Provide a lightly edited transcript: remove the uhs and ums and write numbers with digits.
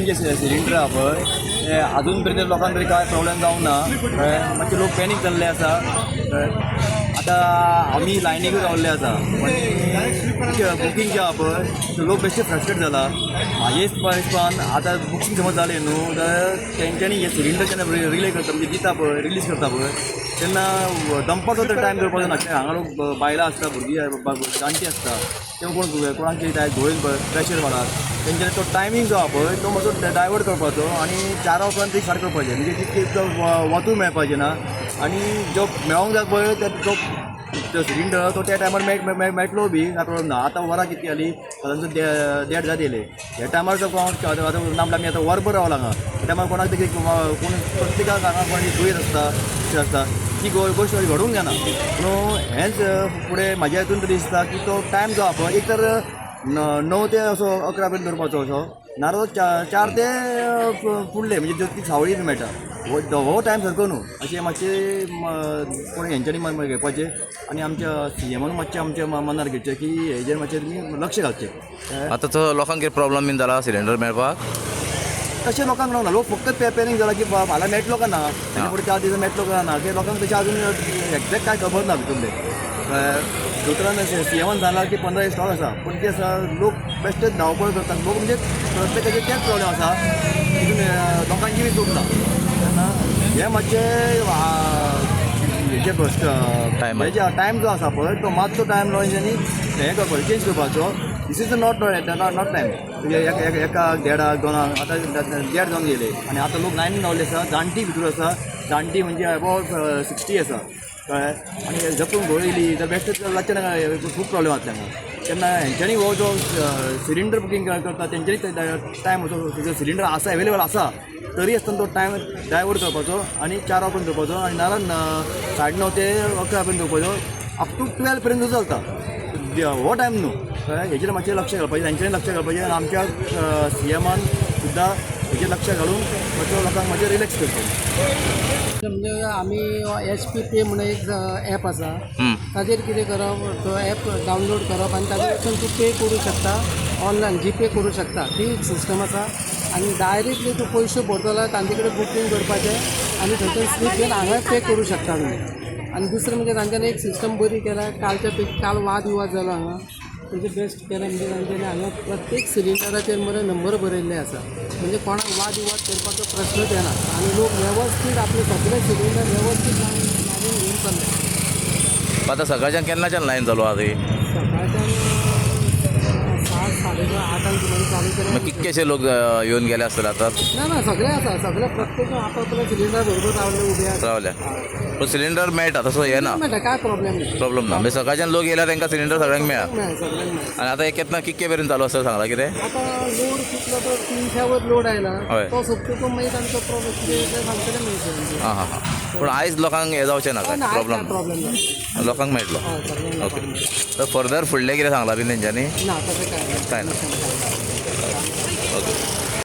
Main जे cylinder आहा पळय ते अजून पर्यंत लोकांक तरी काय प्रॉब्लेम जावंक ना मातशे लोक पॅनीक जाल्ले आसा आतां आमी लायनीकूच रावल्ले आसा बुकींग जें आहा पळय लोक बेश्टे फ्रस्ट्रेट जाला म्हाजे हिसपान आतां बुकींग समज जालें न्हू जाल्यार तेंच्यांनी हे सिलिंडर जेन्ना रिले करता म्हणजे दिता पळय रिलीज करता पळय तेन्ना दंपाचो तर टायम करपाचो ना हांगा लोक बायलां आसता भुरगीं जाणटी आसता किंवा कोण कितें धुळेन प्रेशर मारतात तेंच्यानी तो टायमींग जो आहा पळय तो मातसो डायवर्ट करपाचो आनी 4 वरांपर्यंत स्टार्ट करपाचें म्हणजे तितके वतूय मेळपाचें ना आनी जो मेळोंक जाय पळय तो सिलिंडर तो त्या टायमार मेळटलो बी काय प्रॉब्लम ना आतां वरां कितली जाली साधारण 1:30 जाली ह्या टायमार जर नामला आमी आतां वरभर रावला हांगा त्या टायमार कोणाक तरी कोण प्रत्येकाक हांगा कोणी दुयेंत आसता अशें आसता ती गोश्ट घडूंक जायना पूण हेंच फुडें म्हाज्या हितून तरी दिसता की तो टायम जो आहा पळय एक तर 9 ते असो 11 पर्यंत दवरपाचो असो नाजाल्यार 4 ते फुडले म्हणजे ती सावळी बी मेळटा हो टायम सारको न्हू अशें मातशें कोणी हेंच्यांनी घेवपाचें आनी आमच्या CMन मातशें आमच्या मनार घेवचें की हेजेर मातशें तुमी लक्ष घालचें आतां तो लोकांक कितें प्रॉब्लम बीन जाला सिलिंडर मेळपाक तशें लोकांक ना लोक फक्त पॅनीक जाला की फाल्यां मेळटलो काय ना तेच्या फुडें 4 दीस मेळटलो काय ना ते लोकांक तशें अजून एक्झॅक्ट कांय खबर ना भितरलें दोतोरान CMन सांगलां की 15 दीस स्टॉक आसा पूण ते लोक बेश्टे धांवपळ करतात लोक म्हणजे प्रत्येकाचे तेच प्रॉब्लेम आसा तितून लोकांची बी चूक ना तेन्ना हे मातशें हेजे टायम जो आसा पळय तो मातसो टायम हेंच्यांनी हें करपाचो चेंज करपाचो दीस इज नॉट टायम म्हणजे एका 1:30 2 आतां 1:30 जावन गेले आनी आतां लोक लायनीन रावले आसा जाणटी भितर आसा जाणटी म्हणजे अबावट 60 आसा कळ्ळें आनी जपून घोळ येयली जाल्यार बेश्ट लागचें ना खूब प्रॉब्लेम जातले हांगा तेन्ना हेंच्यांनी हो जो सिलिंडर बुकींग करता तेंच्यांनी टायम असो सिलिंडर आसा एवेलेबल आसा तरी आसतना तो टायम डायवर्ट करपाचो आनी 4 पर्यंत दवरपाचो आनी नाजाल्यार 9:30 ते 11 पर्यंत दवरपाचो अप टू 12 पर्यंत चलता हो टायम न्हू कळ्ळें हेजेर मातशें लक्ष घालपाचें तेंच्यांनी लक्ष घालपाचें आनी आमच्या CMन सुद्दां हेजेर लक्ष घालून मातसो लोकांक मातशें रिलॅक्स करपाचें म्हणजे आमी SPPay म्हणून एक ॲप आसा ताजेर कितें करप तो ॲप डावनलोड करप आनी ताजेर वचून तूं पे करूं शकता ऑनलायन जीपे करूं शकता ती एक सिस्टम आसा आनी डायरेक्टली तूं पयशे भरतलो तांचे कडेन बुकींग करपाचें आनी थंयच्यान स्लीप घेवन हांगा पे करूं शकता तुमी आनी दुसरें म्हणजे तांच्यांनी एक सिस्टम बरी केल्या काल वाद विवाद जालो हांगा तेजें बेस्ट केलें म्हणजे तांच्यांनी हांगा प्रत्येक सिलिंडराचेर मरे नंबर बरयल्ले आसा म्हणजे कोणाक वाद विवाद करपाचो प्रश्नच येना आनी लोक वेवस्थीत आपले सगळे सिलिंडर वेवस्थीत लायनीन घेवन चल्ले आतां सकाळच्यान केन्नाच्यान लायन चालू आहा ती सकाळच्यान 7 8 सुमार चालू केलें कितकेशे लोक येवन गेले आसतले आतां ना सगळे आसा सगळे प्रत्येक आपल्या सिलिंडर बरोबर रावले उबे आसा रावल्या पूण सिलिंडर मेळटा तसो हे ना मेळटा काय प्रॉब्लेम ना प्रॉब्लेम ना म्हणजे सकाळच्यान लोक येयल्यार तांकां सिलिंडर सगळ्यांक मेळा सगळ्यांक मेळटा आनी आतां एक केन्ना कितके पर्यंत चालू आसता सांगला कितें आतां लोड कितलो तो 300 वर लोड आयला हय. तो सोंपतकच मागीर तांचो प्रॉब्लेम कितें सांगतलें मेळटलें हां हां हां पूण आयज लोकांक हे जावचें ना काय प्रॉब्लम प्रॉब्लेम ना लोकांक मेळटलो हय सगळ्यांक ओके तर फर्दर फुडलें कितें सांगलां बी तेंच्यांनी ना तशें काय कांय ना ओके